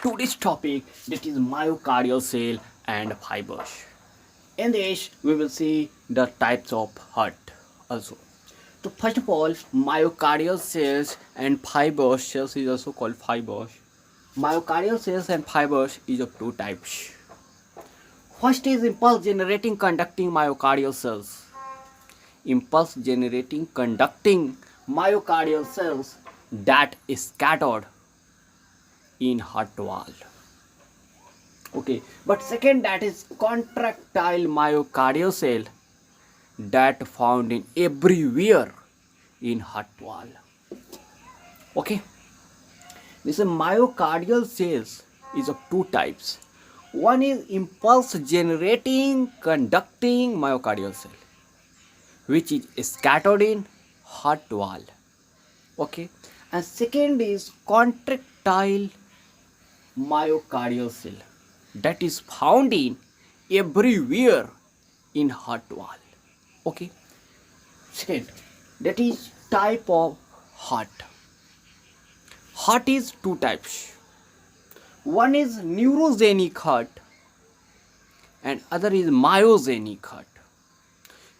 today's topic, that is myocardial cell and fibers. In this, we will see the types of heart also. So first of all, myocardial cells and fibers, cells is also called fibers. Myocardial cells and fibers is of two types. First is impulse generating conducting myocardial cells. Impulse generating conducting myocardial cells that is scattered in heart wall. Okay, but second, that is contractile myocardial cell that found in everywhere in heart wall. Okay, this myocardial cells is of two types. One is impulse generating conducting myocardial cell, which is scattered in heart wall. Okay, and second is contractile myocardial cell that is found in everywhere in heart wall. Okay, second, that is type of heart. Heart is two types. One is neurogenic heart and other is myogenic heart.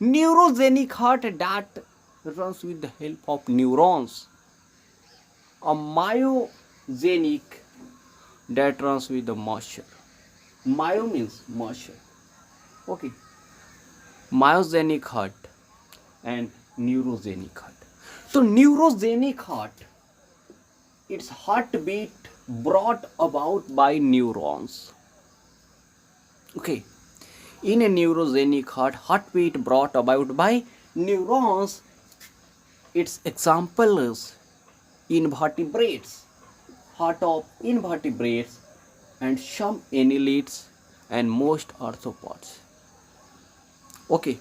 Neurogenic heart that runs with the help of neurons. A myogenic that runs with the muscle. Myo means muscle. Okay. Myogenic heart and neurogenic heart. So neurogenic heart, its heartbeat brought about by neurons. Okay. In a neurogenic heart, heartbeat brought about by neurons. Its example is invertebrates, heart of invertebrates, and some annelids and most arthropods. Okay,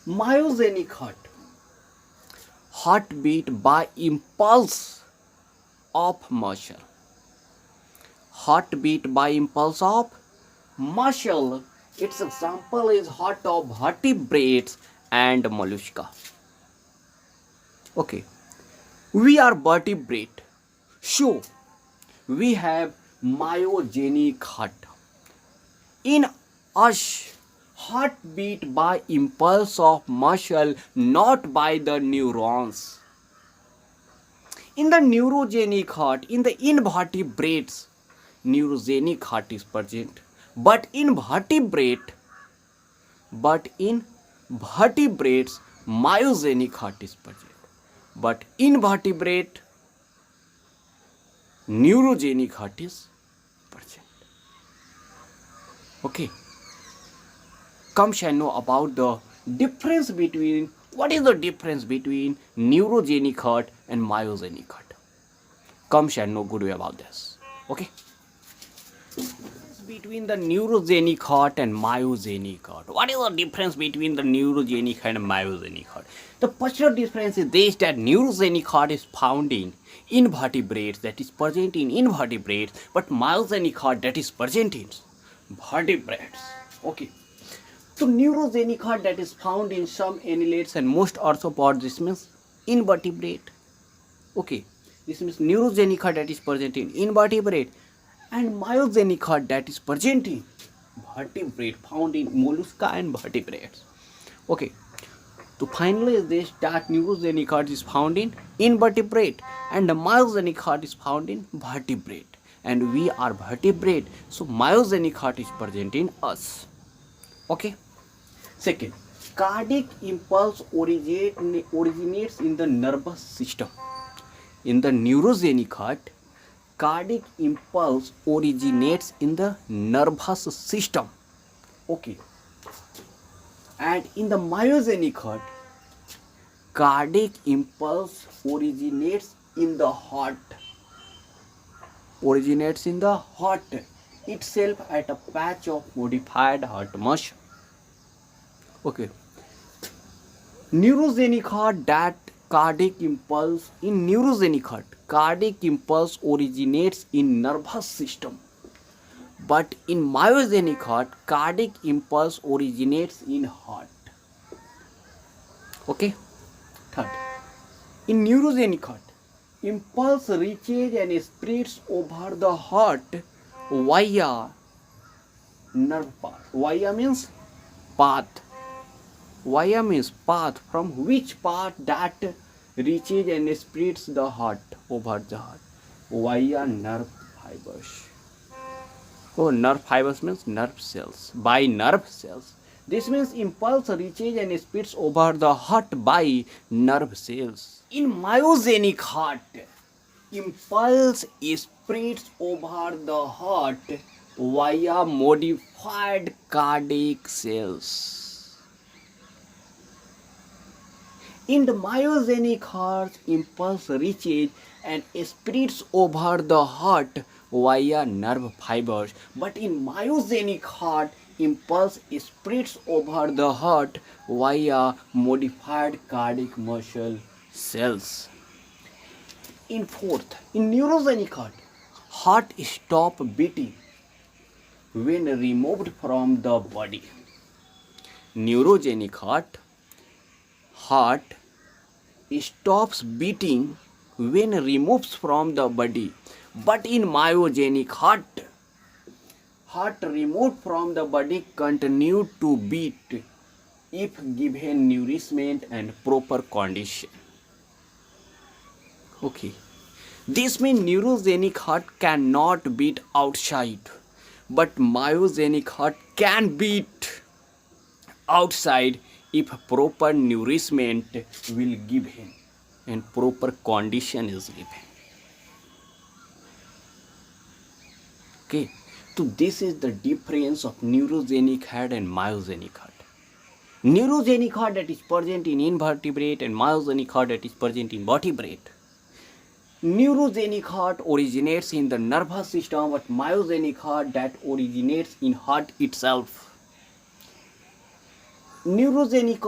myogenic heart, heartbeat by impulse of muscle. Heartbeat by impulse of muscle. Its example is heart of vertebrates and mollusca. Okay, we are vertebrate, so we have myogenic heart. In us, heartbeat by impulse of muscle, not by the neurons. In the neurogenic heart, in the invertebrates, neurogenic heart is present, but in vertebrates, myogenic heart is present. But in vertebrate, neurogenic heart is present. Okay. Come shall know about the difference between, what is the difference between neurogenic heart and myogenic heart. Come shall know good way about this. Okay. Between the neurogenic heart and myogenic heart. What is the difference between the neurogenic and myogenic heart? The first difference is this, that neurogenic heart is found in invertebrates, that is present in invertebrates, but myogenic heart that is present in vertebrates. Okay. So neurogenic heart that is found in some annelids and most arthropods, this means invertebrate. Okay. This means neurogenic heart that is present in invertebrate, and myogenic heart that is present in vertebrate, found in mollusca and vertebrates. Okay. So finally, this, that neurogenic heart is found in invertebrate and the myogenic heart is found in vertebrate, and we are vertebrate, so myogenic heart is present in us. Okay. Second, cardiac impulse originates in the nervous system. In the neurogenic heart, cardiac impulse originates in the nervous system. Okay. And in the myogenic heart, cardiac impulse originates in the heart. Originates in the heart itself at a patch of modified heart muscle. Okay. Neurogenic heart, that cardiac impulse, in neurogenic heart, cardiac impulse originates in nervous system, but in myogenic heart, cardiac impulse originates in heart. Okay. Third, in neurogenic heart, Impulse reaches and spreads over the heart via nerve path. Via means path. Via means path, from which path that reaches and spreads the heart over the heart via nerve fibers. Oh, nerve fibers means nerve cells. By nerve cells. This means impulse reaches and spreads over the heart by nerve cells. In myogenic heart, impulse spreads over the heart via modified cardiac cells. In the myogenic heart, impulse reaches and spreads over the heart via nerve fibers. But in myogenic heart, impulse spreads over the heart via modified cardiac muscle cells. In fourth, in neurogenic heart stop beating when removed from the body. Neurogenic heart stops beating when removed from the body. But in myogenic heart removed from the body continue to beat if given nourishment and proper condition. Okay, this means neurogenic heart cannot beat outside, but myogenic heart can beat outside if proper nourishment will give him and proper condition is given. Okay, so this is the difference of neurogenic heart and myogenic heart. Neurogenic heart that is present in invertebrate and myogenic heart that is present in vertebrate. Neurogenic heart originates in the nervous system, but myogenic heart that originates in heart itself. Neurogenic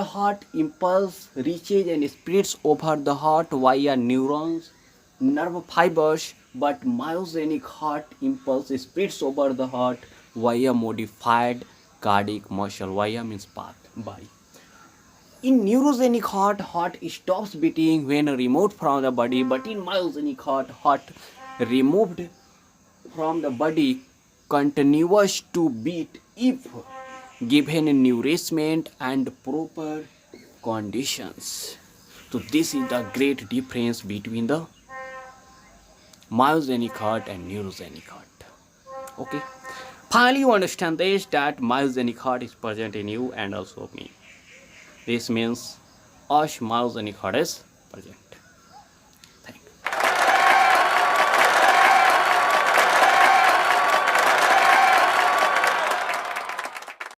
heart impulse reaches and spreads over the heart via neurons, nerve fibers, but myogenic heart impulse spreads over the heart via modified cardiac muscle. Via means path, by. In neurogenic heart stops beating when removed from the body, but in myogenic heart removed from the body continues to beat if given nourishment and proper conditions. So this is the great difference between the myogenic heart and neurogenic heart. Okay. Finally, you understand this, that myogenic heart is present in you and also me. This means us myogenic heart is present.